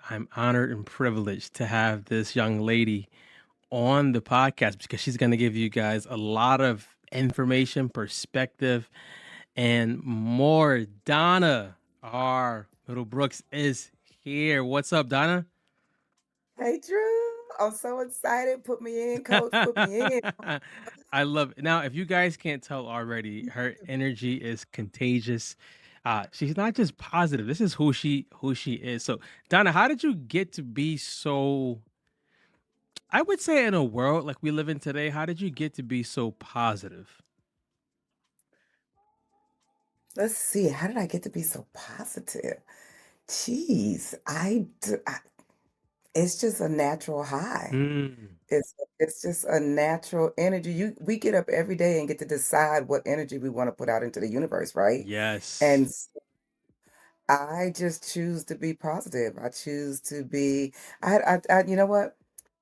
I'm honored and privileged to have this young lady on the podcast because she's going to give you guys a lot of information, perspective, and more. Donna R. Middlebrooks is here. What's up, Donna? Hey Drew, I'm so excited. Put me in, coach. Put me in. I love it. Now, if you guys can't tell already, her energy is contagious. She's not just positive. This is who she is. So, Donna, how did you get to be so? I would say in a world like we live in today, how did you get to be so positive? Let's see. How did I get to be so positive? Jeez, it's just a natural high. Mm, It's just a natural energy. We get up every day and get to decide what energy we want to put out into the universe, right? yes. And I just choose to be positive. I choose to be. You know what?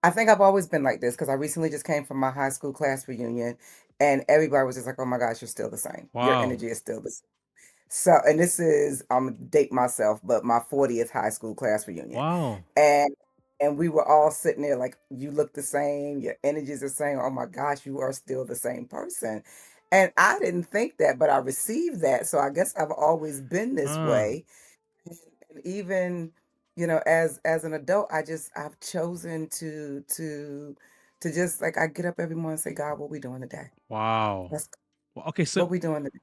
I think I've always been like this because I recently just came from my high school class reunion, and everybody was just like, "Oh my gosh, you're still the same. Your Wow. energy is still the same." So, and this is I'm gonna date myself, but my 40th high school class reunion, Wow. and we were all sitting there like, "You look the same. Your energy is the same. Oh my gosh, you are still the same person." And I didn't think that, but I received that. So I guess I've always been this Uh, way and even, as an adult, I've chosen to just like I get up every morning and say, God, what we doing today? wow. Let's Well, okay, what so we doing today?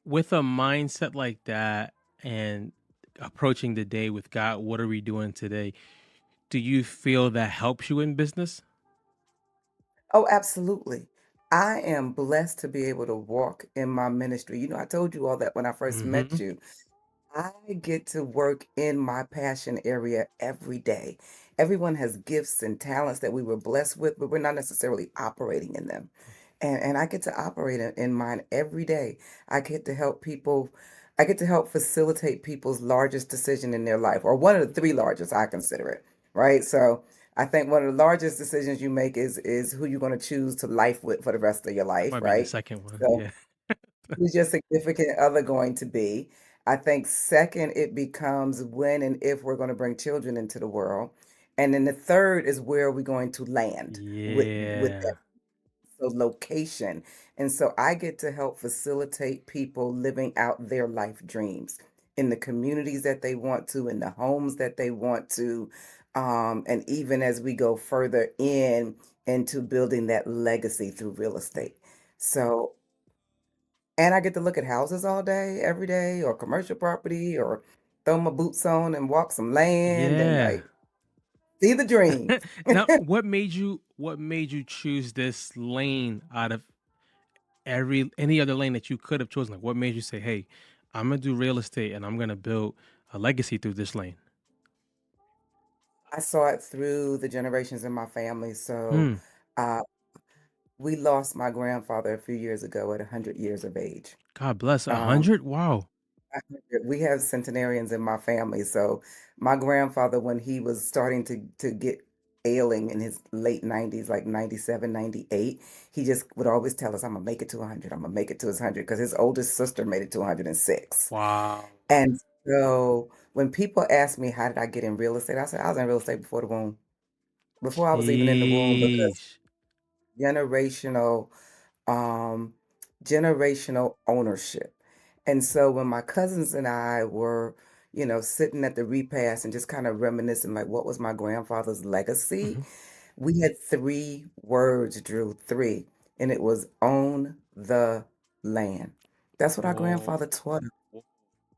with a mindset like that and approaching the day with God, what are we doing today? Do you feel that helps you in business? Oh, absolutely. I am blessed to be able to walk in my ministry. I told you all that when I first met Mhm. you. I get to work in my passion area every day. Everyone has gifts and talents that we were blessed with, but we're not necessarily operating in them. And I get to operate in mine every day. I get to help people, I get to help facilitate people's largest decision in their life, or one of the three largest, I consider it, right? So I think one of the largest decisions you make is who you're going to choose to life with for the rest of your That life, might be the right? second one. So Yeah. who's your significant other going to be? I think second, it becomes when and if we're going to bring children into the world. And then the third is where we're going to land with that Yeah. so location. And so I get to help facilitate people living out their life dreams in the communities that they want to, in the homes that they want to, and even as we go further into building that legacy through real estate. So and I get to look at houses all day, every day, or commercial property, or throw my boots on and walk some land and Yeah. like see the dream. Now, what made you choose this lane out of every any other lane that you could have chosen? Like what made you say, "Hey, I'm gonna do real estate and I'm gonna build a legacy through this lane"? I saw it through the generations in my family. So Mm. uh, we lost my grandfather a few years ago at 100 years of age. God bless. A Um, hundred? Wow. 100. We have centenarians in my family. So my grandfather, when he was starting to get ailing in his late 90s, like 97, 98, he just would always tell us, I'm gonna make it to 100. I'm gonna make it to his 100 because his oldest sister made it to 106. Wow. And so when people ask me how did I get in real estate, I said I was in real estate before the womb, before I was even in the womb, because Sheesh. generational um, generational ownership. And so when my cousins and I were, sitting at the repast and just kind of reminiscing, like, what was my grandfather's legacy? Mhm. We had three words, Drew, three, and it was own the land. That's what our Whoa. grandfather taught us.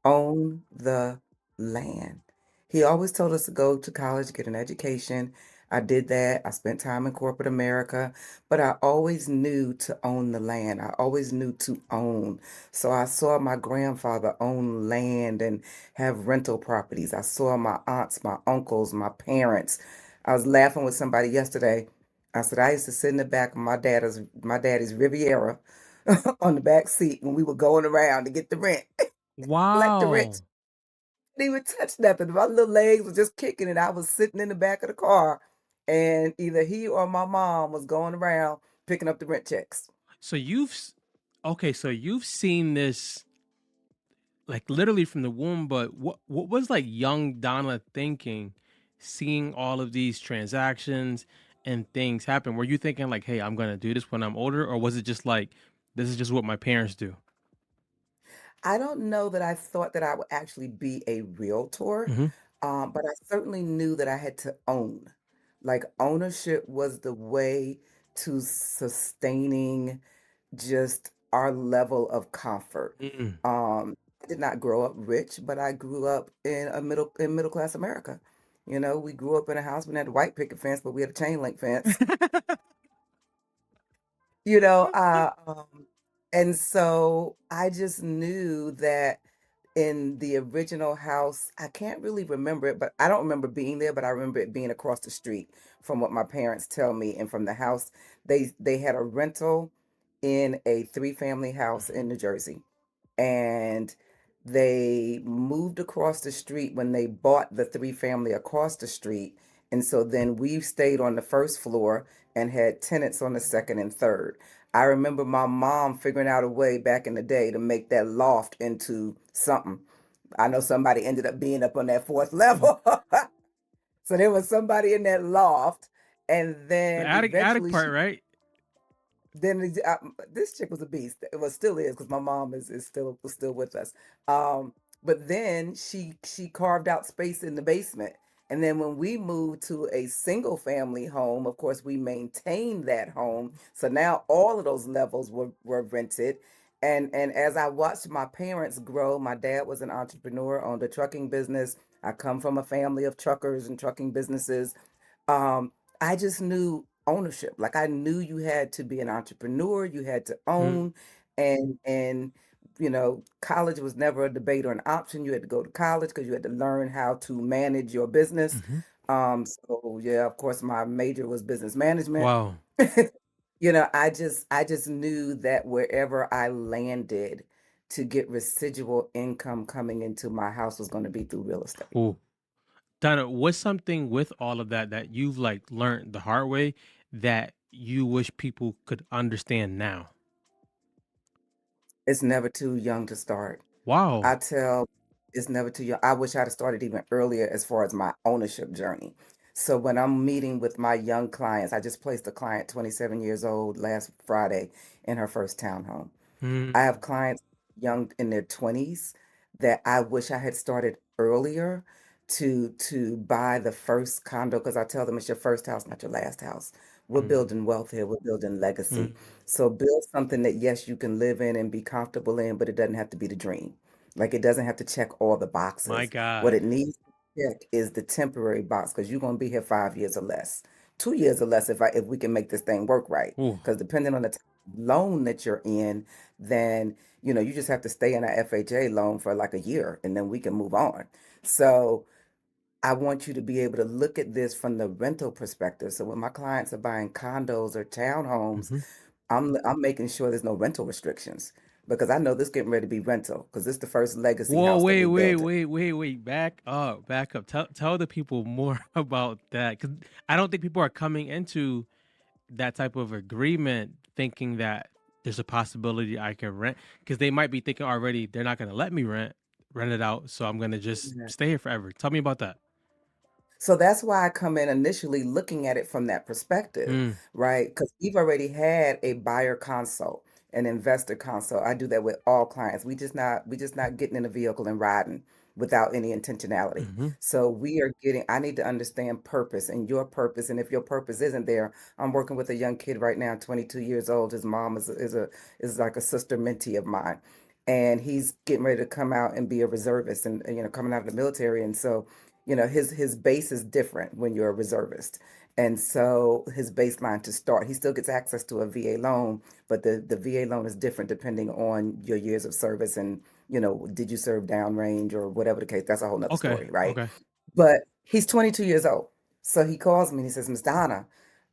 Own the land. He always told us to go to college, get an education. I did that. I spent time in corporate America, but I always knew to own the land. I always knew to own. So I saw my grandfather own land and have rental properties. I saw my aunts, my uncles, my parents. I was laughing with somebody yesterday. I said I used to sit in the back of my daddy's Riviera on the back seat when we were going around to get the rent, collect the rent. Wow. Didn't even touch nothing. My little legs was just kicking and I was sitting in the back of the car and either he or my mom was going around picking up the rent checks. So okay, so you've seen this like literally from the womb, but what was like young Donna thinking seeing all of these transactions and things happen? Were you thinking like, "Hey, I'm gonna do this when I'm older," or was it just like, "This is just what my parents do"? I don't know that I thought that I would actually be a realtor, Mhm, but I certainly knew that I had to own. Like ownership was the way to sustaining just our level of comfort. mm. I did not grow up rich, but I grew up in middle class America. You know, we grew up in a house. We had a white picket fence, but we had a chain link fence. You know, and so I just knew that in the original house, I can't really remember it, but I don't remember being there, but I remember it being across the street from what my parents tell me. And from the house, they had a rental in a three-family house in Mhm, New Jersey. And they moved across the street when they bought the three-family across the street. And so then we stayed on the first floor and had tenants on the second and third. I remember my mom figuring out a way back in the day to make that loft into something. I know somebody ended up being up on that fourth mm. level. So there was somebody in that loft. And The then attic eventually part, right? this chick was a beast. Well, still is because my mom is still with us. But then she carved out space in the basement. And then when we moved to a single family home, of course, we maintained that home. So now all of those levels were rented. And as I watched my parents grow, my dad was an entrepreneur, owned a trucking business. I come from a family of truckers and trucking businesses. um, I just knew ownership. Like I knew you had to be an entrepreneur, you had to Mm, own, and college was never a debate or an option. You had to go to college because you had to learn how to manage your business. mhm. So yeah, of course, my major was business management. Wow. I just knew that wherever I landed to get residual income coming into my house was going to be through real estate. Ooh. Donna, what's something with all of that that you've like learned the hard way that you wish people could understand now? It's never too young to start. Wow. I tell it's never too young. I wish I'd have started even earlier as far as my ownership journey. So when I'm meeting with my young clients, I just placed a client 27 years old last Friday in her first townhome. I have Mm, clients young in their 20s that I wish I had started earlier to buy the first condo because I tell them it's your first house, not your last house. We're mm, building wealth here, we're building legacy. mm. So build something that yes, you can live in and be comfortable in, but it doesn't have to be the dream. Like it doesn't have to check all the My boxes. What God. it needs to check is the temporary box because you're gonna be here 5 years or less. 2 years or less if we can make this thing work right. Ooh. Because depending on the loan that you're in, then you just have to stay in a FHA loan for like a year and then we can move on. So I want you to be able to look at this from the rental perspective. So when my clients are buying condos or townhomes, Mhm. I'm making sure there's no rental restrictions because I know this getting ready to be rental because this is the first legacy Whoa, house that wait, we wait, built. wait, wait, wait. Back up, back up. Tell the people more about that because I don't think people are coming into that type of agreement thinking that there's a possibility I can rent because they might be thinking already they're not going to let me rent it out, so I'm going to just stay here forever. Tell me about that. So that's why I come in initially looking at it from that perspective, Mm, right? Because we've already had a buyer consult, an investor consult. I do that with all clients. We just not getting in a vehicle and riding without any intentionality. mhm, So I need to understand purpose and your purpose. And if your purpose isn't there, I'm working with a young kid right now, 22 years old. His mom is like a sister mentee of mine. And he's getting ready to come out and be a reservist and coming out of the military. And so his base is different when you're a reservist. And so his baseline to start, he still gets access to a VA loan, but the VA loan is different depending on your years of service and, did you serve downrange or whatever the case. That's a whole nother okay, story, right? okay. But he's 22 years old. So he calls me and he says, Miss Donna,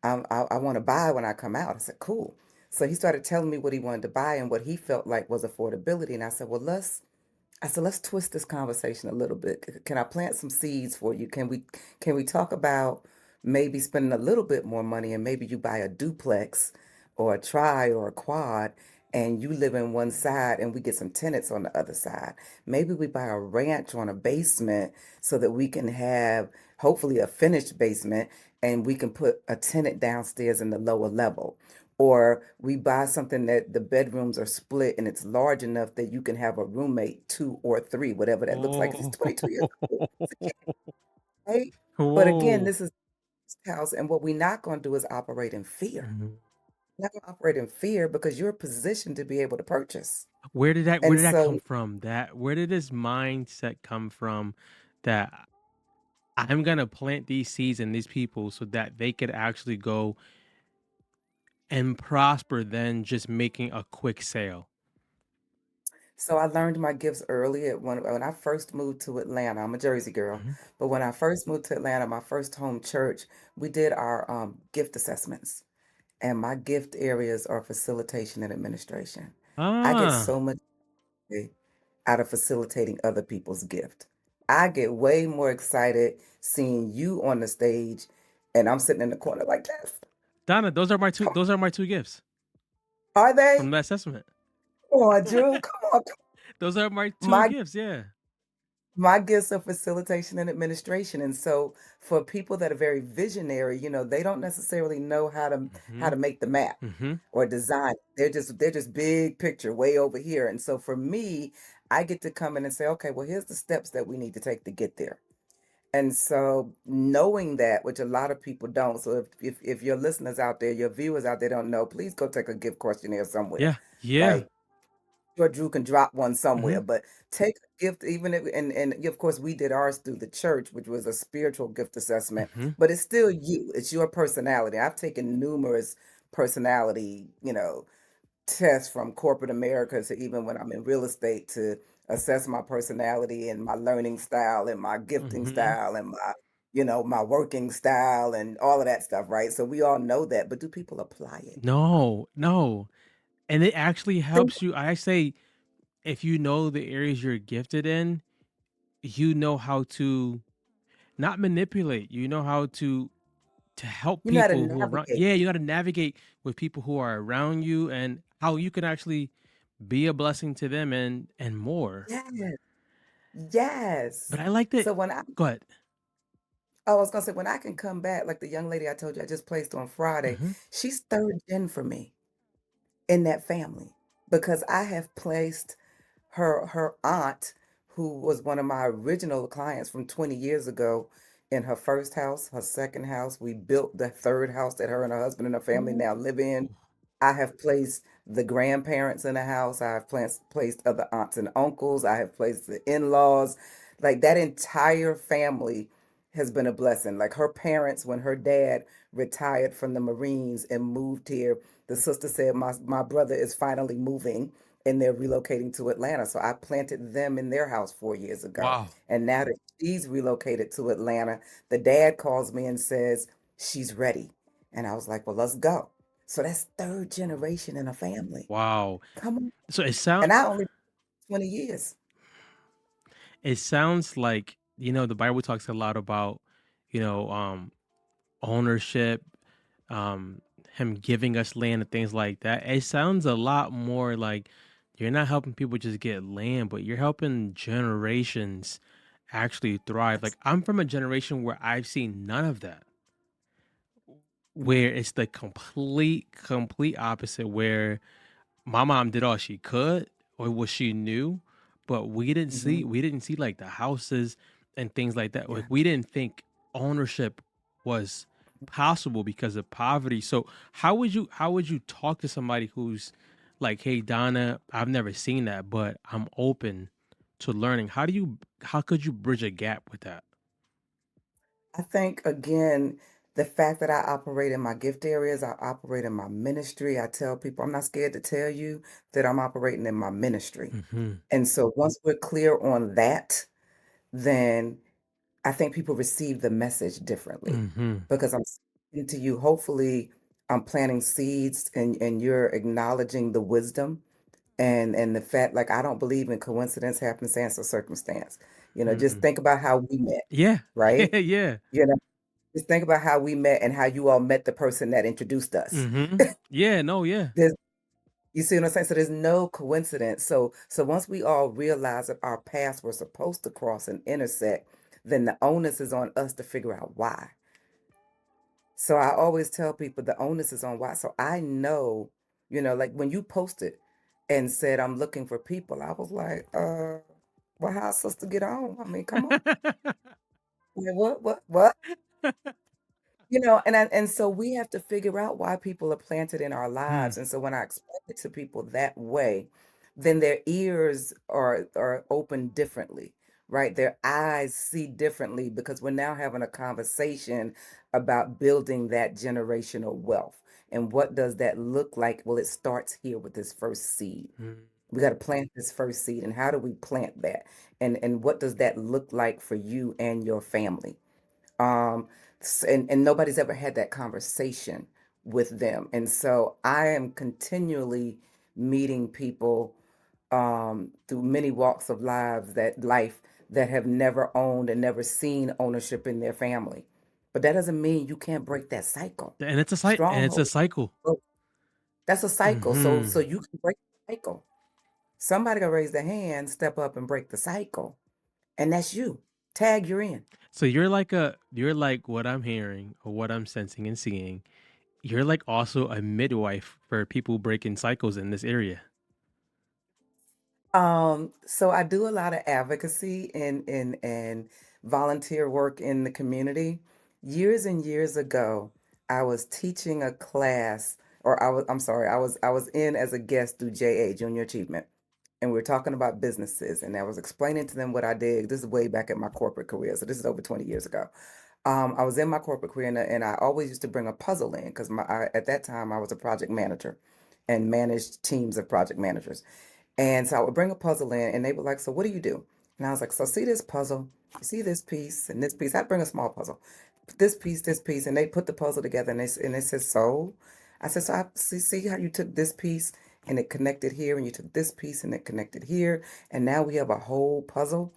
I want to buy when I come out. I said, cool. So he started telling me what he wanted to buy and what he felt like was affordability. And I said, let's twist this conversation a little bit. Can I plant some seeds for you? Can we talk about maybe spending a little bit more money and maybe you buy a duplex or a tri or a quad and you live in one side and we get some tenants on the other side. Maybe we buy a ranch on a basement so that we can have hopefully a finished basement and we can put a tenant downstairs in the lower level. Or we buy something that the bedrooms are split and it's large enough that you can have a roommate, two or three, whatever that looks like. 'Cause he's Oh. 22 years old, right? But again, Whoa. this is his house, and what we're not going to do is operate in fear. Mhm. Not gonna operate in fear because you're positioned to be able to purchase. Where And did that come so from? That where did this mindset come from that I'm gonna plant these seeds in these people so that they could actually go and prosper than just making a quick sale? so I learned my gifts early at when I first moved to Atlanta. I'm a Jersey girl, Mhm. but when I first moved to Atlanta, my first home church, we did our gift assessments. And my gift areas are facilitation and administration. I get Ah, so much joy out of facilitating other people's gift. I get way more excited seeing you on the stage and I'm sitting in the corner like this. Donna, Come those are my 2 gifts on. Are from they? that assessment. Come on, Drew. Come on. Those are my 2 My gifts, yeah. my gifts are facilitation and administration. And so for people that are very visionary, they don't necessarily know how to Mhm, make the map mhm, or design. They're just big picture way over here. And so for me, I get to come in and say, okay, well, here's the steps that we need to take to get there. And so knowing that, which a lot of people don't. So if your listeners out there, your viewers out there don't know, please go take a gift questionnaire somewhere. yeah, yeah, Like sure Drew can drop one somewhere, mhm, but take a gift, even if and of course we did ours through the church, which was a spiritual gift assessment, mhm, but it's still you, it's your personality. I've taken numerous personality, tests from corporate America to even when I'm in real estate to assess my personality and my learning style and my gifting mhm. style and my working style and all of that stuff, right? So we all know that, but do people apply it? No, no, and it actually Think, helps you. I say if you know the areas you're gifted in, you know how to not manipulate, you know how to help you know how to people who are around. navigate. Yeah, you gotta navigate with people who are around you and how you can actually be a blessing to them and more. Yes. But Yes. I like that. So when Go ahead. I was gonna say when I can come back, like the young lady I told you I just placed on Friday, Mhm. she's third gen for me in that family because I have placed her aunt, who was one of my original clients from 20 years ago, in her first house, her second house. We built the third house that her and her husband and her family Ooh. now live in. I have placed the grandparents in the house. I have placed other aunts and uncles. I have placed the in-laws. Like that entire family has been a blessing. Like her parents, when her dad retired from the Marines and moved here, the sister said, my brother is finally moving and they're relocating to Atlanta. So I planted them in their house 4 years ago. Wow. And now that she's relocated to Atlanta, the dad calls me and says, she's ready. And I was like, well, let's go. So that's third generation in a family. Wow. Come on. So And I only 20 years. it sounds like, the Bible talks a lot about, you know, um ownership, um, him giving us land and things like that. It sounds a lot more like you're not helping people just get land, but you're helping generations actually thrive. Like I'm from a generation where I've seen none of that. Mm, Where it's the complete opposite, where my mom did all she could or what she knew, but mhm. we didn't see like the houses and things like that. Like Yeah. we didn't think ownership was possible because of poverty. So how would you talk to somebody who's like, "Hey Donna, I've never seen that, but I'm open to learning." How could you bridge a gap with that? I think again, the fact that I operate in my gift areas, I operate in my ministry. I tell people I'm not scared to tell you that I'm operating in my ministry. Mhm. And so once we're clear on that, then I think people receive the message differently Mhm. because I'm speaking to you. Hopefully, I'm planting seeds and you're acknowledging the wisdom and the fact, like I don't believe in coincidence, happenstance, or circumstance. Just Mm-mm. think about how we met, Yeah. right? Yeah, yeah. You know, just think about how we met and how you all met the person that introduced us. Mhm. Yeah, no, yeah. You see what I'm saying? So there's no coincidence. So once we all realize that our paths were supposed to cross and intersect, then the onus is on us to figure out why. So I always tell people the onus is on why. So I know, like when you posted and said I'm looking for people, I was like, well, how sister get on? I mean, come on. Like, what? And so we have to figure out why people are planted in our Hmm. lives. And so when I explain it to people that way, then their ears are open differently, right? Their eyes see differently because we're now having a conversation about building that generational wealth. And what does that look like? Well, it starts here with this first seed. Hmm. We got to plant this first seed. And how do we plant that? And what does that look like for you and your family? Um, and nobody's ever had that conversation with them. And so I am continually meeting people through many walks of life that have never owned and never seen ownership in their family. But that doesn't mean you can't break that cycle. And it's a Stronghold. cycle. That's a cycle. So Hmm. you can break the cycle. Somebody gonna raise their hand, step up and break the cycle. And that's you. Tag you're in. So you're like what I'm hearing or what I'm sensing and seeing. You're like also a midwife for people breaking cycles in this area. So I do a lot of advocacy and volunteer work in the community. Years and years ago, I was teaching a class, or I'm sorry, I was in as a guest through JA, Junior Achievement, and we were talking about businesses, and I was explaining to them what I did. This is way back in my corporate career, so this is over 20 years ago. I was in my corporate career, and I always used to bring a puzzle in because at that time I was a project manager and managed teams of project managers. And so I would bring a puzzle in, and they were like, "So what do you do?" And I was like, "So see this puzzle? You see this piece and this piece?" I'd bring a small puzzle, this piece, and they put the puzzle together, and they said, "So?" I said, "So I see how you took this piece and it connected here, and you took this piece and it connected here, and now we have a whole puzzle."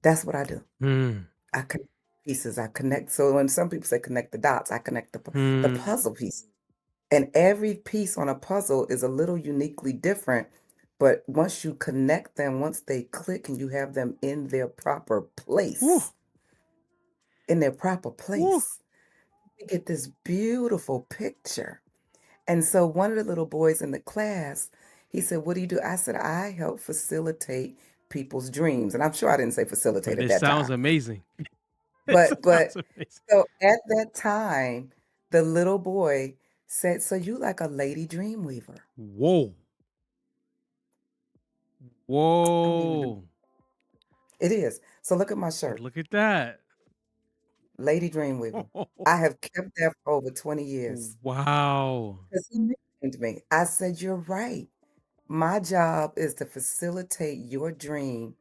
That's what I do. Hmm. I connect pieces. I connect. So when some people say connect the dots, I connect the Hmm. puzzle piece. And every piece on a puzzle is a little uniquely different. But once you connect them, once they click and you have them Woo. in their proper Woo. place, you get this beautiful picture. And so one of the little boys in the class, he said, "What do you do?" I said, "I help facilitate people's dreams." And I'm sure I didn't say facilitate But at it that sounds time. amazing. It But sounds amazing. so at that time, the little boy said, "So you like a lady dream weaver?" Whoa. I'm leaving the Whoa. It is. So look at my Like, shirt, look at that. Lady Dreamweaver. I have kept that for over 20 years Wow. because he nicknamed me. I said, "You're right. My job is to facilitate your dream.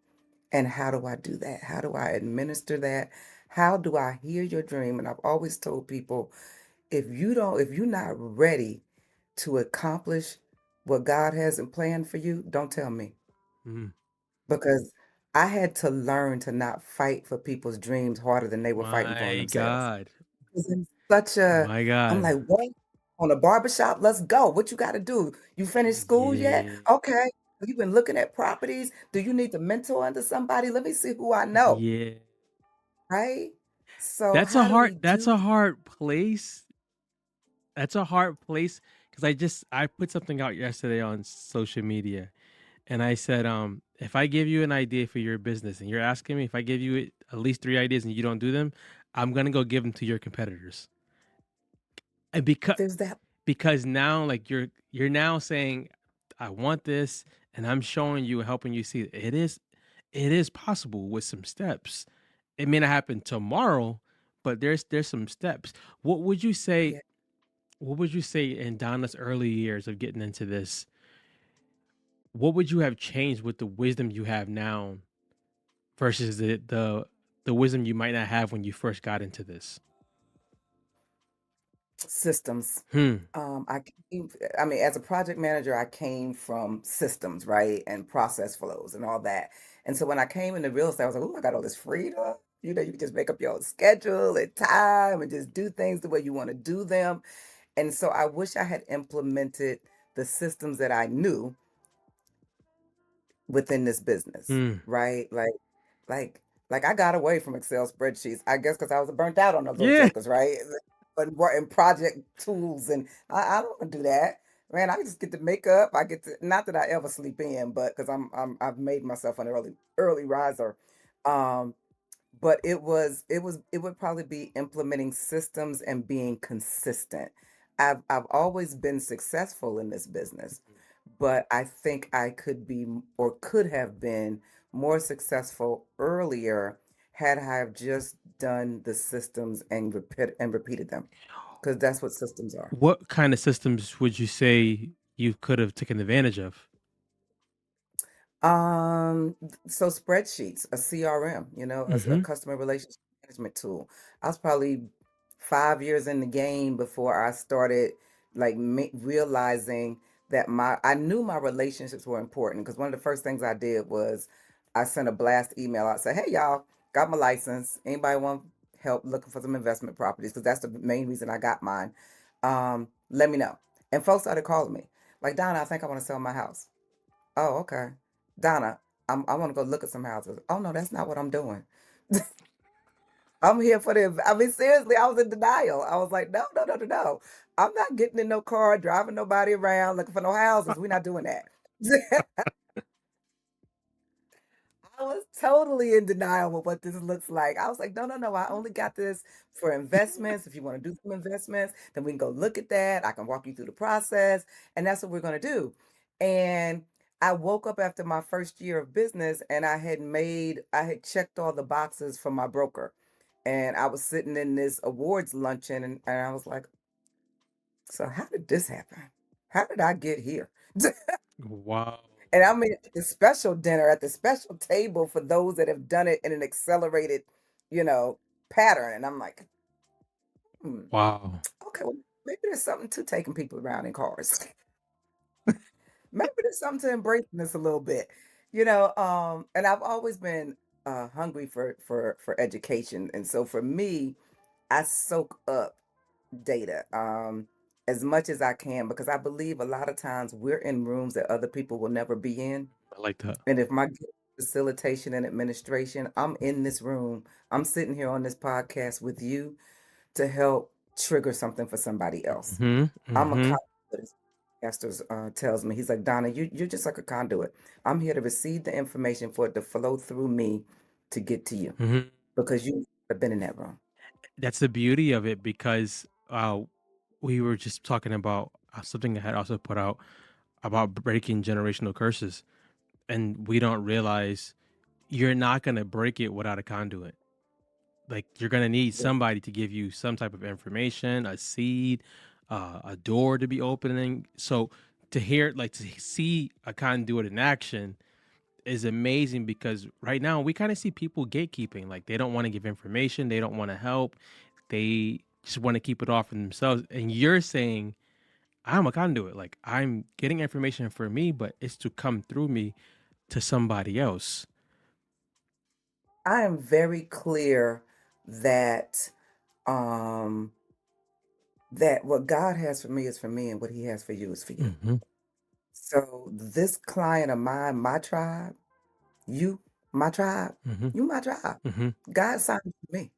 And how do I do that? How do I administer that? How do I hear your dream?" And I've always told people, if you're not ready to accomplish what God has in plan for you, don't tell me. Mhm. Because I had to learn to not fight for people's dreams harder than they were fighting for 'em My themselves. God. 'Cause I'm such a My I'm God. like, "What? On a barbershop? Let's go. What you gotta do? You finished school yet? Yeah. Okay. You been looking at properties? Do you need to mentor under somebody? Let me see who I know." Yeah. Right? So how do we That's do a that? hard place. That's a hard place because I put something out yesterday on social media, and I said, if I give you an idea for your business and you're asking me if I give you at least 3 ideas and you don't do them, I'm gonna go give them to your competitors. And There's that because now, like, you're now saying, "I want this," and I'm showing you and helping you see it is possible with some steps. It may not happen tomorrow, but there's some steps. What would you say yeah, what would you say in Donna's early years of getting into this? What would you have changed with the wisdom you have now versus the wisdom you might not have when you first got into this? systems. Hmm. I came I mean, as a project manager, I came from systems, right? And process flows and all that. And so when I came into real estate, I was like, "Oh, I got all this freedom." You can just make up your own schedule and time and just do things the way you want to do them. And so I wish I had implemented the systems that I knew within this business, Mm. right? Like like I got away from Excel spreadsheets, I guess because I was burnt out on those little Yeah. jokers, right? And project tools, and I don't want to do that. Man, I just get to make up. I get to, not that I ever sleep in, but because I've made myself an early riser. Um, but it would probably be implementing systems and being consistent. I've always been successful in this business, but I think I could be or could have been more successful earlier had I have just done the systems and repeated them, because that's what systems are. What kind of systems would you say you could have taken advantage of? So spreadsheets, a CRM, as a Mhm. customer relationship management tool. I was probably 5 years in the game before I started like realizing that I knew my relationships were important, because one of the first things I did was I sent a blast email out, say, hey y'all, got my license. Anybody want help looking for some investment properties? Because that's the main reason I got mine. Let me know. And folks started calling me, like, Donna, I think I want to sell my house. Oh, okay. Donna, I want to go look at some houses. Oh no, that's not what I'm doing. I'm here for the. I mean, seriously, I was in denial. I was like, no, no, no, no, no. I'm not getting in no car, driving nobody around, looking for no houses. We're not doing that. I was totally in denial with what this looks like. I was like, no, no, no. I only got this for investments. If you want to do some investments, then we can go look at that. I can walk you through the process. And that's what we're going to do. And I woke up after my first year of business, and I had checked all the boxes from my broker. And I was sitting in this awards luncheon, and I was like, so how did this happen? How did I get here? Wow. And I mean, at the special dinner, at the special table for those that have done it in an accelerated, you know, pattern. And I'm like, hmm, Wow. okay, well, maybe there's something to taking people around in cars. Maybe there's something to embracing this a little bit, and I've always been hungry for education. And so for me, I soak up data as much as I can, because I believe a lot of times we're in rooms that other people will never be in. I like that. And if my gift is facilitation and administration, I'm in this room. I'm sitting here on this podcast with you to help trigger something for somebody else. Mhm. I'm a Mhm. conduit, as Pastor tells me. He's like, Donna, you're just like a conduit. I'm here to receive the information for it to flow through me to get to you, Mhm. because you have been in that room. That's the beauty of it because we were just talking about something I had also put out about breaking generational curses, and we don't realize you're not going to break it without a conduit. Like you're going to need Yeah. somebody to give you some type of information, a seed, a door to be opening. So to hear, like to see a conduit in action is amazing because right now we kind of see people gatekeeping. Like they don't want to give information, they don't want to help, they just want to keep it all for themselves. And you're saying, I'm a conduit. Like I'm getting information for me, but it's to come through me to somebody else. I am very clear that um that what God has for me is for me, and what he has for you is for you. Hmm. So this client of mine, my tribe, you, my tribe, Hmm. you my tribe. Hmm. God signed you for me.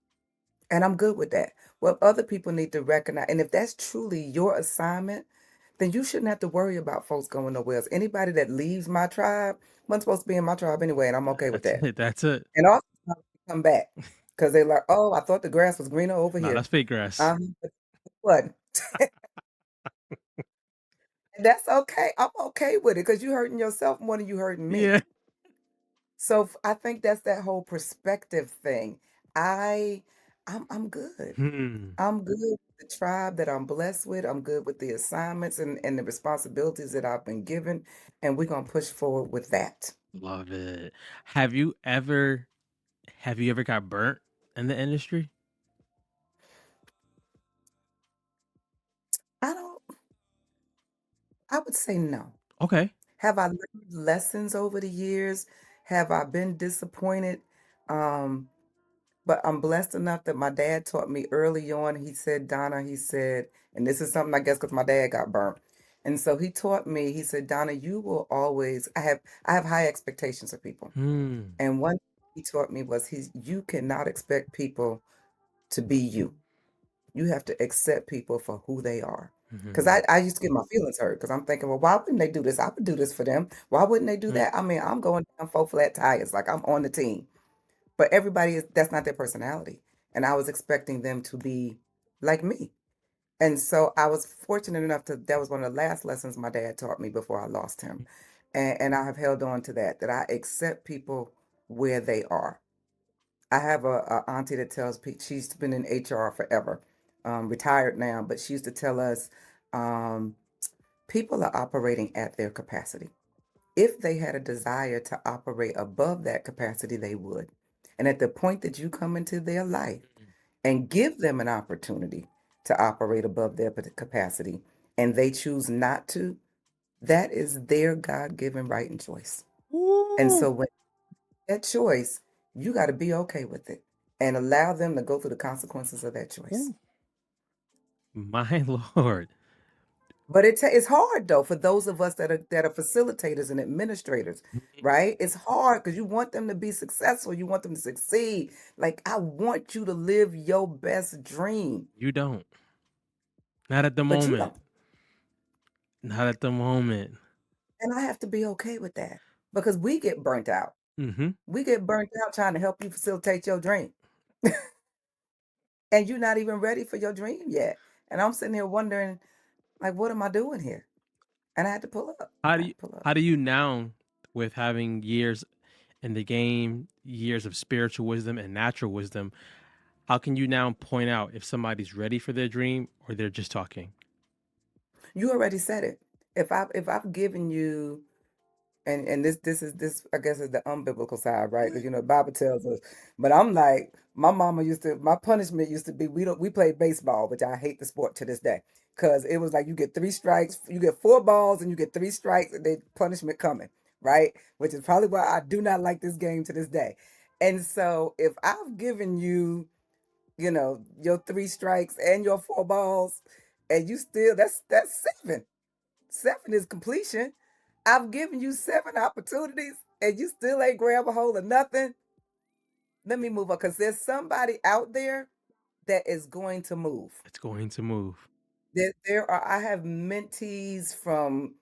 And I'm good with that. What other people need to recognize, and if that's truly your assignment, then you shouldn't have to worry about folks going nowhere else. Anybody that leaves my tribe wasn't supposed to be in my tribe anyway, and I'm okay with That's that. it. That's it. And also come back, because they're like, oh, I thought the grass was greener over No, here. that's fake grass. But what? And that's okay. I'm okay with it, because you hurting yourself more than you hurting me. Yeah. So I think that's that whole perspective thing. I I'm good. Hmm. I'm good with the tribe that I'm blessed with. I'm good with the assignments and the responsibilities that I've been given. And we're gonna push forward with that. Love it. Have you ever have you ever got burnt in the industry? I don't I would say no. Okay. Have I learned lessons over the years? Have I been disappointed? Um, but I'm blessed enough that my dad taught me early on. He said, Donna, he said, and this is something I guess because my dad got burnt. And so he taught me, he said, Donna, you will always, I have high expectations of people. Mm, And one thing he taught me was you cannot expect people to be you. You have to accept people for who they are. Because mhm, I used to get my feelings hurt because I'm thinking, well, why wouldn't they do this? I would do this for them. Why wouldn't they do mm, that? I mean, I'm going down four flat tires, like I'm on the team. But everybody is, that's not their personality. And I was expecting them to be like me. And so I was fortunate enough to, that was one of the last lessons my dad taught me before I lost him. And I have held on to that, that I accept people where they are. I have a auntie that tells people, she's been in HR forever, retired now, but she used to tell us, um, people are operating at their capacity. If they had a desire to operate above that capacity, they would. And at the point that you come into their life mm. and give them an opportunity to operate above their capacity, and they choose not to, that is their God given right and choice. And Ooh, so when that choice, you got to be okay with it and allow them to go through the consequences of that choice. ooh, my lord. But it's hard though for those of us that are facilitators and administrators, Mhm. right? It's hard because you want them to be successful, you want them to succeed. Like I want you to live your best dream, You don't. Not at the but you moment. don't. Not at the moment. And I have to be okay with that because we get burnt out. Mhm. We get burnt out trying to help you facilitate your dream. And you're not even ready for your dream yet. And I'm sitting here wondering, like, what am I doing here? And I had to pull up. How I do had you to pull up. how do you now, with having years in the game, years of spiritual wisdom and natural wisdom, how can you now point out if somebody's ready for their dream or they're just talking? You already said it. If I've given you, and this I guess is the unbiblical side, right? Because the Bible tells us. But I'm like, my mama used to, my punishment used to be, we played baseball, which I hate the sport to this day. Because it was like you get three strikes, you get four balls and you get three strikes, and then punishment coming, right? Which is probably why I do not like this game to this day. And so if I've given you, your three strikes and your four balls, and you still, that's seven. Seven is completion. I've given you seven opportunities and you still ain't grab a hold of nothing. Let me move on because there's somebody out there that is going to move. It's going to move. I have mentees from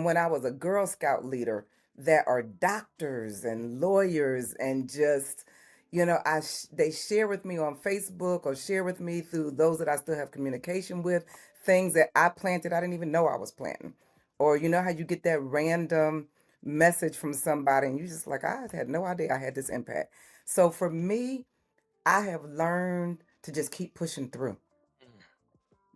when I was a Girl Scout leader that are doctors and lawyers and just, they share with me on Facebook or share with me through those that I still have communication with, things that I planted I didn't even know I was planting. Or you know how you get that random message from somebody and you just like, I had no idea I had this impact. So for me, I have learned to just keep pushing through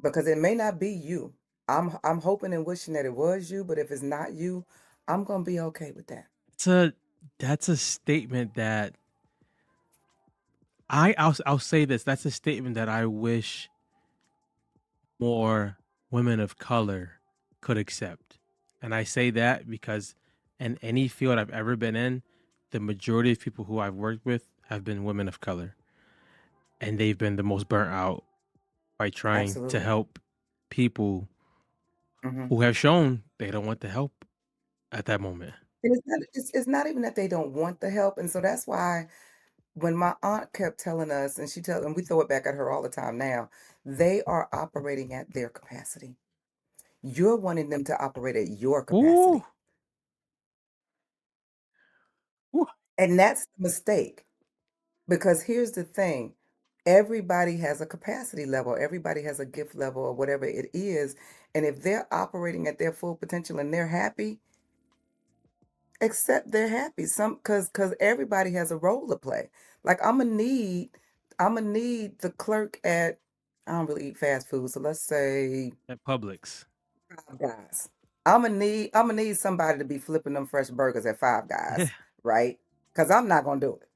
because it may not be you. I'm hoping and wishing that it was you, but if it's not you, I'm gonna be okay with that. It's a that's a statement that I'll say this. That's a statement that I wish more women of color could accept. And I say that because in any field I've ever been in, the majority of people who I've worked with have been women of color. And they've been the most burnt out by trying to Absolutely. help people Hmm. who have shown they don't want the help at that moment. And it's not even that they don't want the help, and so that's why when my aunt kept telling us, and we throw it back at her all the time now, they are operating at their capacity. You're wanting them to operate at your Ooh, capacity, ooh, and that's the mistake. Because here's the thing, everybody has a capacity level, everybody has a gift level or whatever it is. And if they're operating at their full potential and they're happy, accept they're happy. Because everybody has a role to play. Like I'm gonna need the clerk at, I don't really eat fast food, so let's say at Publix. Five Guys. I'm gonna need somebody to be flipping them fresh burgers at Five Yeah. Guys, right? Because I'm not gonna do it.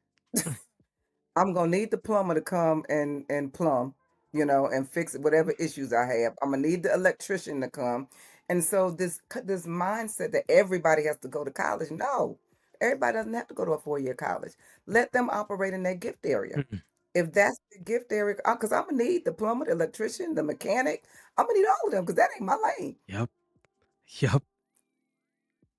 I'm gonna need the plumber to come and plumb, and fix whatever issues I have. I'm gonna need the electrician to come. And so this mindset that everybody has to go to college. No, everybody doesn't have to go to a 4-year college. Let them operate in their gift area. Mm, If that's the gift area, because I'm gonna need the plumber, the electrician, the mechanic. I'm gonna need all of them because that ain't my lane. yep. Yep.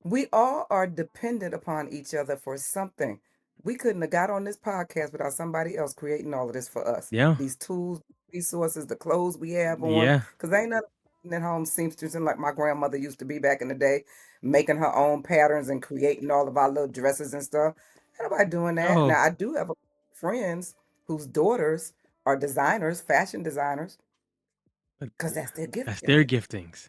We all are dependent upon each other for something. We couldn't have got on this podcast without somebody else creating all of this for us. Yeah. These tools, resources, the clothes we have on, Yeah. because ain't nothing at home seamstress like my grandmother used to be back in the day, making her own patterns and creating all of our little dresses and stuff. Ain't nobody doing that. Oh, Now I do have friends whose daughters are designers, fashion designers, but because that's their gift that's their area. giftings.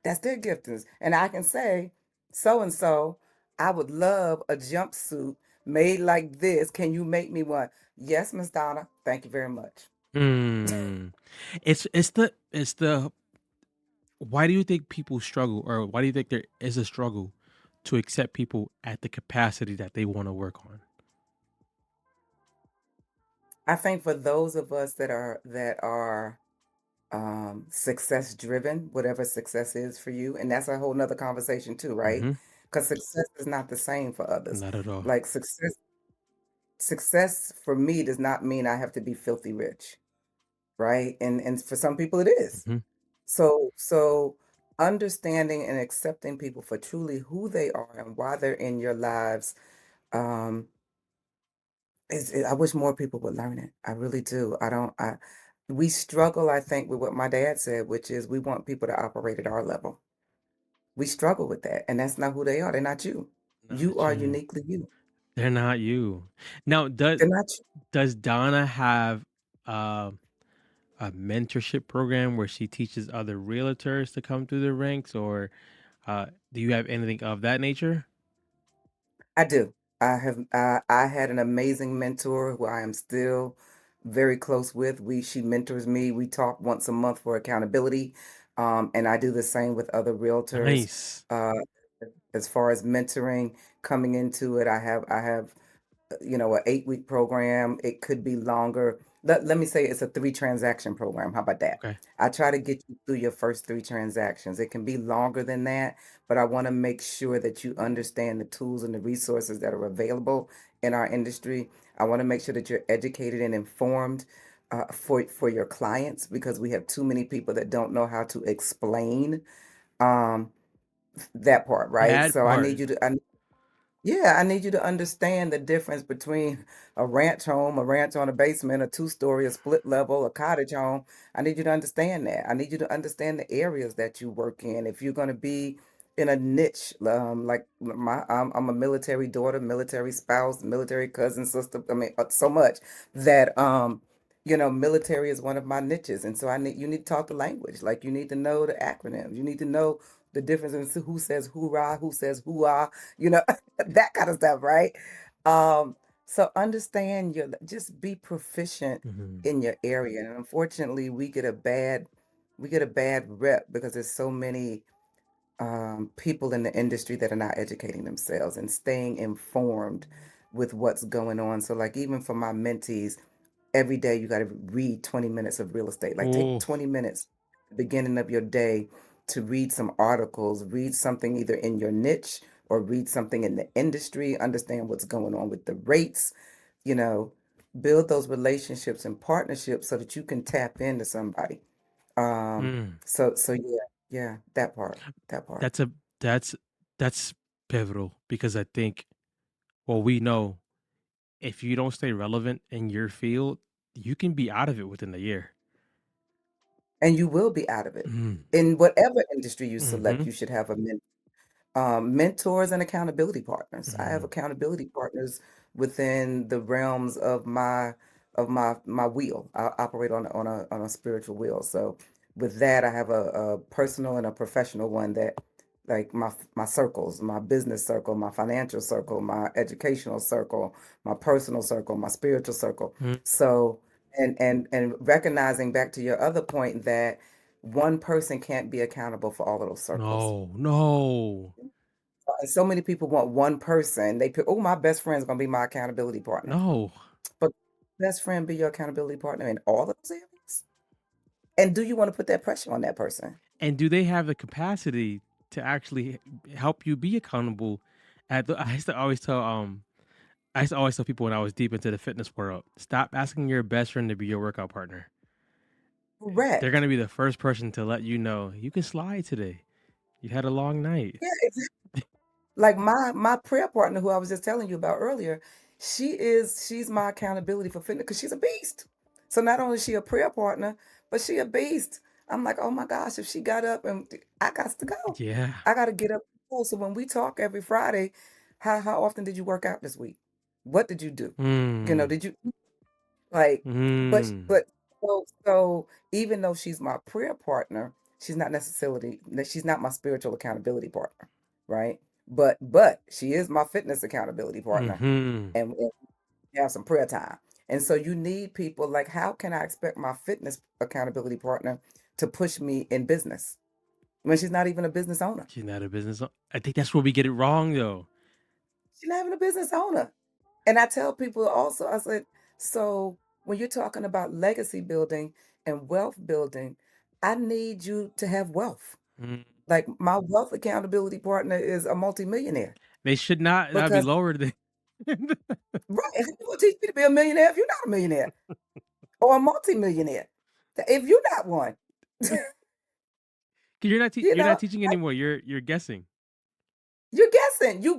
That's their giftings. And I can say, so and so, I would love a jumpsuit made like this. Can you make me one? Yes, Miss Donna. Thank you very much. Hmm. It's the why do you think people struggle, or why do you think there is a struggle to accept people at the capacity that they want to work on? I think for those of us that are success driven, whatever success is for you, and that's a whole nother conversation too, right? Hmm. Because success is not the same for others. Not at all. Like success for me does not mean I have to be filthy rich, right? And for some people it is. Hmm. So understanding and accepting people for truly who they are and why they're in your lives, um, I wish more people would learn it. I really do. I don't I We struggle, I think, with what my dad said, which is we want people to operate at our level. We struggle with that, and that's not who they are. They're not you. You Not are you. uniquely you. They're not you. Now, does They're not you. does Donna have uh, a mentorship program where she teaches other realtors to come through the ranks, or do you have anything of that nature? I do. I had an amazing mentor who I am still very close with. She mentors me. We talk once a month for accountability. And I do the same with other realtors. Nice. Uh, as far as mentoring coming into it, I have a 8-week program. It could be longer. Let me say it's a 3 transaction program. How about that? Okay. I try to get you through your first 3 transactions. It can be longer than that, but I want to make sure that you understand the tools and the resources that are available in our industry. I want to make sure that you're educated and informed for your clients, because we have too many people that don't know how to explain um, that part, right? That So I part. need you to I need you to understand the difference between a ranch home, a ranch on a basement, a two-story, a split level, a cottage home. I need you to understand that. I need you to understand the areas that you work in. If you're going to be in a niche, like I'm a military daughter, military spouse, military cousin, sister. I mean, so much that military is one of my niches, and so you need to talk the language. Like you need to know the acronyms. You need to know the difference in who says hoorah, who says hooah. You know, that kind of stuff, right? Um, so understand just be proficient Mhm. in your area. And unfortunately, we get a bad rep because there's so many people in the industry that are not educating themselves and staying informed with what's going on. So like even for my mentees, every day you got to read 20 minutes of real estate. Like take Oh. 20 minutes at the beginning of your day to read some articles, read something either in your niche or read something in the industry, understand what's going on with the rates, you know, build those relationships and partnerships so that you can tap into somebody. Um, Mm. so yeah, that part, that part. That's a that's that's pivotal because I think, well, we know if you don't stay relevant in your field, you can be out of it within a year. And you will be out of it. Mm. In whatever industry you select, Mhm. you should have a mentors and accountability partners. I have Mhm. accountability partners within the realms of my wheel. I operate on a spiritual wheel. So with that, I have a personal and a professional one that like my circles, my business circle, my financial circle, my educational circle, my personal circle, my spiritual circle. Mm. So and recognizing back to your other point that one person can't be accountable for all of those circles. No, no, And so many people want one person. They pick, oh, my best friend's gonna be my accountability partner. no. But best friend be your accountability partner in all of those areas? And do you want to put that pressure on that person? And do they have the capacity to actually help you be accountable? I used to always tell people when I was deep into the fitness world, stop asking your best friend to be your workout partner. They're Correct. gonna be the first person to let you know you can slide today. You had a long night. Yeah, like my prayer partner who I was just telling you about earlier, she's my accountability for fitness because she's a beast. So not only is she a prayer partner, but she a beast. I'm like, oh my gosh, if she got up and I got to go. Yeah. I gotta get up. So when we talk every Friday, how often did you work out this week? What did you do? Mm. Did you like, Mm. but so even though she's my prayer partner, she's not necessarily she's not my spiritual accountability partner, right? But she is my fitness accountability partner, Mhm. and we have some prayer time. And so you need people like, how can I expect my fitness accountability partner to push me in business when she's not even a business owner? She's not a business o I think that's where we get it wrong, though. She's not even a business owner. And I tell people also, I said, so when you're talking about legacy building and wealth building, I need you to have wealth. Mm. Like my wealth accountability partner is a multimillionaire They should not be because, lower than right, how you gonna teach me to be a millionaire if you're not a millionaire or a multimillionaire? If you're not one, 'Cause you you're not know, teaching like anymore, you're guessing. you're guessing. You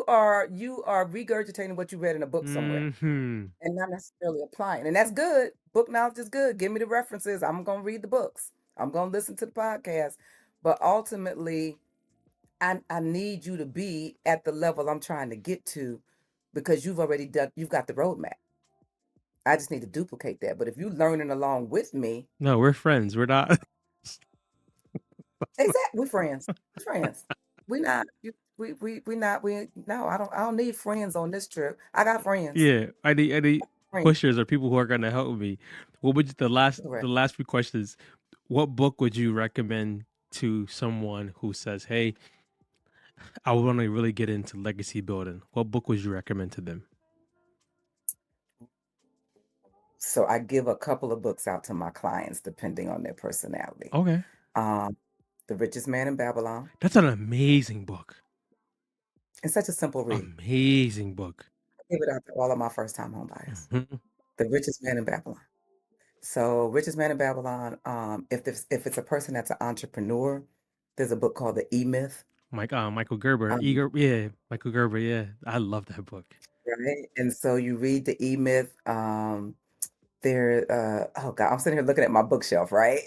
are regurgitating what you read in a book somewhere. Mhm. And not necessarily applying, and that's good. Book knowledge is good. Give me the references. I'm gonna read the books. I'm gonna listen to the podcast. But ultimately, I need you to be at the level I'm trying to get to because you've got the roadmap. I just need to duplicate that. But if you learning along with me, No, we're friends, we're not exactly, we're friends. We're friends. We not you we not we no, I don't need friends on this trip. I got friends. Yeah, I need Friends. pushers or people who are gonna help me. What would Correct. the last few questions, what book would you recommend to someone who says, "Hey, I wanna really get into legacy building." What book would you recommend to them? So I give a couple of books out to my clients depending on their personality. Okay. Um, The Richest Man in Babylon. That's an amazing book. It's such a simple read. Amazing book. I give it out to all of my first time home buyers. Mhm. The Richest Man in Babylon. So Richest Man in Babylon, if it's a person that's an entrepreneur, there's a book called The E Myth. Michael Gerber, Um, Michael Gerber, yeah. I love that book. right. And so you read the E Myth. Oh God, I'm sitting here looking at my bookshelf, right?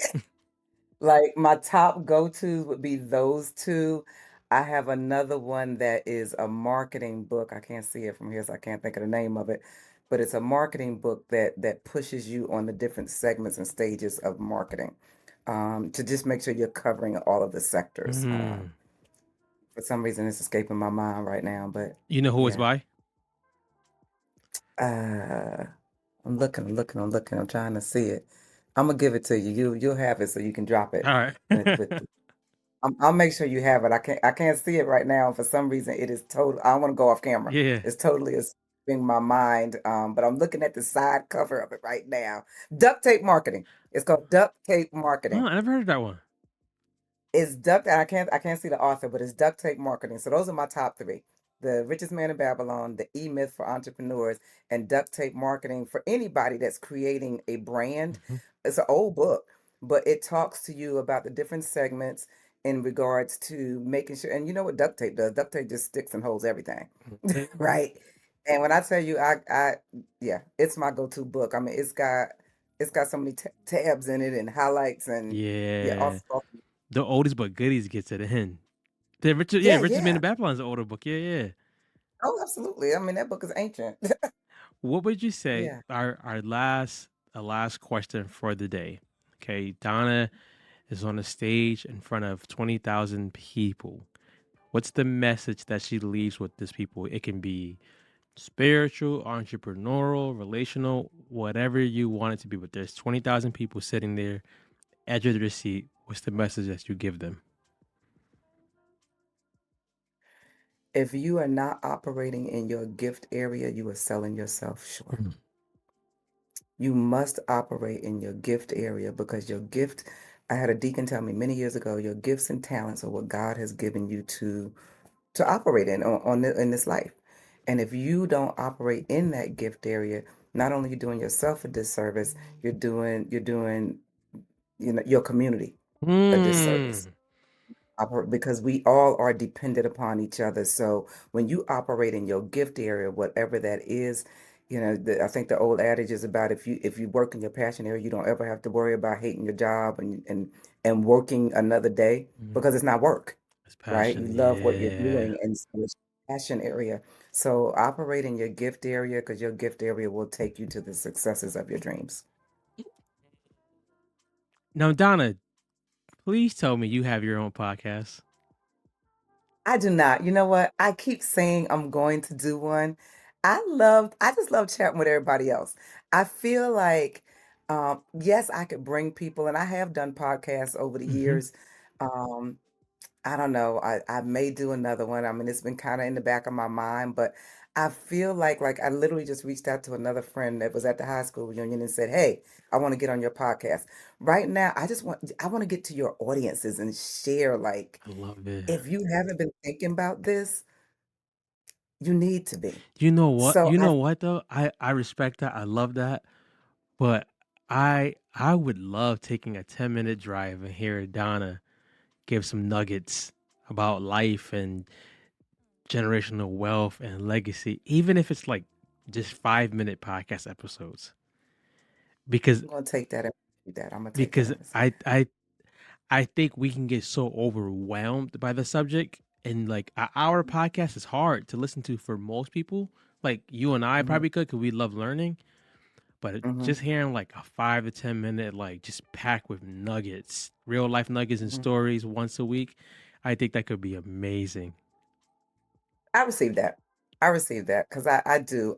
Like, my top go-tos would be those 2. I have another one that is a marketing book. I can't see it from here, so I can't think of the name of it, but it's a marketing book that pushes you on the different segments and stages of marketing, to just make sure you're covering all of the sectors. Mhm. For some reason, it's escaping my mind right now, but You know who it's yeah. by? Uh, I'm looking, I'm trying to see it. Imma give it to you. You'll have it so you can drop it Alright. with I'll make sure you have it. I can't see it right now. For some reason, it is total. I don't want to go off camera. Yeah. It's totally escaping my mind. But I'm looking at the side cover of it right now. Duct tape marketing. It's called duct tape Oh, marketing. I never heard of that one. It's duct. I can't see the author, but it's duct tape marketing. So those are my top three: The Richest Man in Babylon, The E Myth for entrepreneurs, and duct tape marketing for anybody that's creating a brand. Mhm. It's an old book, but it talks to you about the different segments in regards to making sure. And you know what duct tape does? Duct tape just sticks and holds everything, Mhm. right? And when I tell you, yeah, it's my go-to book. I mean, it's got so many tabs in it and highlights and yeah, Yeah. also, The oldest but goodies gets it in. yeah, Richest Man yeah. in Babylon is an older book. Yeah, yeah. Oh, absolutely. I mean, that book is ancient. What would you say Yeah. our last question for the day? Okay, Donna is on a stage in front of 20,000 people. What's the message that she leaves with these people? It can be spiritual, entrepreneurial, relational, whatever you want it to be. But there's 20,000 people sitting there, edge of their seat. What's the message that you give them? If you are not operating in your gift area, you are selling yourself short. Mm. You must operate in your gift area because your gift, I had a deacon tell me many years ago, your gifts and talents are what God has given you to operate in this life. And if you don't operate in that gift area, not only you're doing yourself a disservice, you're doing your community a disservice. Mm. Because we all are dependent upon each other. So when you operate in your gift area, whatever that is, I think the old adage is about if you work in your passion area, you don't ever have to worry about hating your job and working another day Mhm. because it's not work, It's right? You passion, love what you're yeah. doing, and so it's passion area. So operate in your gift area because your gift area will take you to the successes of your dreams. Now, Donna, please tell me you have your own podcast. I do not. You know what? I keep saying I'm going to do one. I just love chatting with everybody else. I feel like, yes, I could bring people, and I have done podcasts over the Mhm. years. Um, I don't know. I may do another one. I mean, it's been kind of in the back of my mind, but I feel like I literally just reached out to another friend that was at the high school reunion and said, "Hey, I want to get on your podcast." Right now, I want to get to your audiences and share like I love it. if you haven't been thinking about this, you need to be. You know what? So You I know what though? I respect that. I love that. But I would love taking a 10-minute drive and hear Donna give some nuggets about life and generational wealth and legacy, even if it's like just 5-minute podcast episodes. Because I'm gonna take that and do that. I'm gonna take that because and receive. I think we can get so overwhelmed by the subject, and like our podcast is hard to listen to for most people. Like you and I Mhm, probably could, because we love learning. But mhm, just hearing like a 5 to 10 minute, like just packed with nuggets, real life nuggets and mhm. stories once a week, I think that could be amazing. I received that. I received that because I do.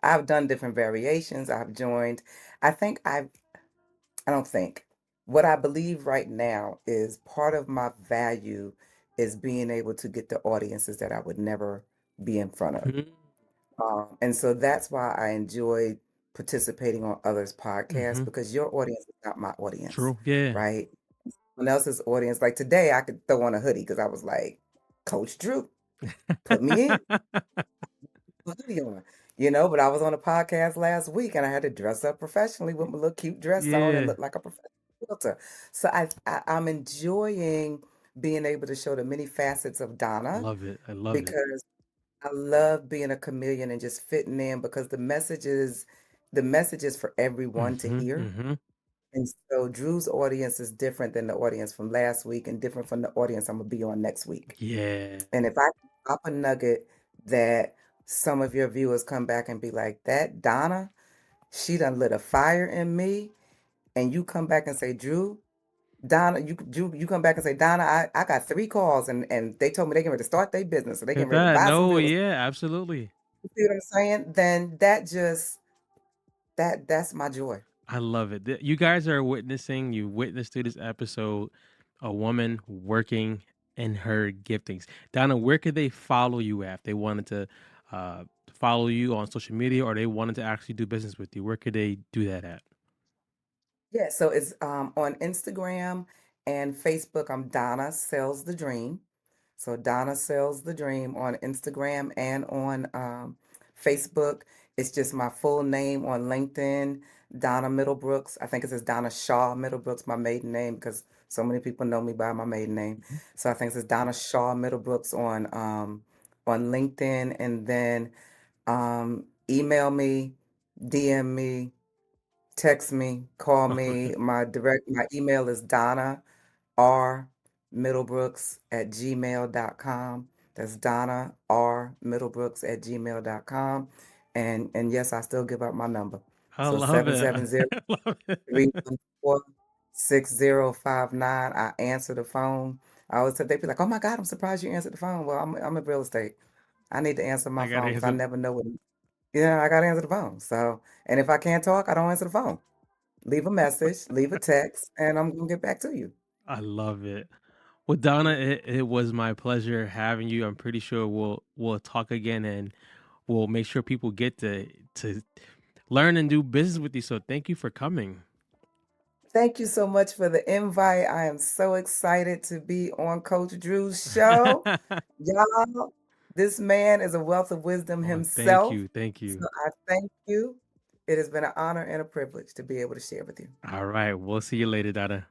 I've done different variations. I've joined. I think I don't think. What I believe right now is part of my value is being able to get the audiences that I would never be in front of. Mhm, And so that's why I enjoy participating on others' podcasts mhm. because your audience is not my audience, True. Yeah. right? Someone else's audience. Like today, I could throw on a hoodie because I was like, Coach Drew, put me in, put a hoodie on, But I was on a podcast last week and I had to dress up professionally with my little cute dress on and Yeah. look like a professional realtor. So I'm enjoying being able to show the many facets of I Donna love it. I love it. because I love being a chameleon and just fitting in because the message is for everyone to Mhm, hear. mhm. And so Drew's audience is different than the audience from last week and different from the audience I'm gonna be on next week. Yeah. And if I can drop a nugget that some of your viewers come back and be like, that Donna, she done lit a fire in me, and you come back and say, Drew, you come back and say, Donna, I got 3 calls and they told me they getting ready to start their business or they Look at getting ready to that. buy some No, real estate. yeah, absolutely. You see what I'm saying? Then that's my joy. I love it. You guys are witnessing, you witnessed through this episode, a woman working in her giftings. Donna, where could they follow you at if they wanted to follow you on social media, or they wanted to actually do business with you? Where could they do that at? Yeah, so it's on Instagram and Facebook. I'm Donna Sells the Dream. So Donna Sells the Dream on Instagram and on Facebook. It's just my full name on LinkedIn, Donna Middlebrooks. I think it says Donna Shaw Middlebrooks, my maiden name, because so many people know me by my maiden name. Mhm. So I think it says Donna Shaw Middlebrooks on LinkedIn, and then email me, DM me, text me, call me. My email is Donna R Middlebrooks at gmail.com. That's Donna R Middlebrooks at gmail.com. And yes, I still give out my number. I So love it. 770 I love it. 314 6059. I answer the phone. I always tell they be like, "Oh my God, I'm surprised you answered the phone." Well, I'm in real estate. I need to answer my I gotta phone because I answer. never know what. Yeah, I gotta answer the phone. So, and if I can't talk, I don't answer the phone. Leave a message, leave a text, and I'm gonna get back to you. I love it. Well, Donna, it was my pleasure having you. I'm pretty sure we'll talk again, and we'll make sure people get to learn and do business with you. So thank you for coming. Thank you so much for the invite. I am so excited to be on Coach Drew's show. Y'all, this man is a wealth of wisdom Oh, thank himself. you. Thank So you. I thank you. It has been an honor and a privilege to be able to share with you. All right. We'll see you later, Donna.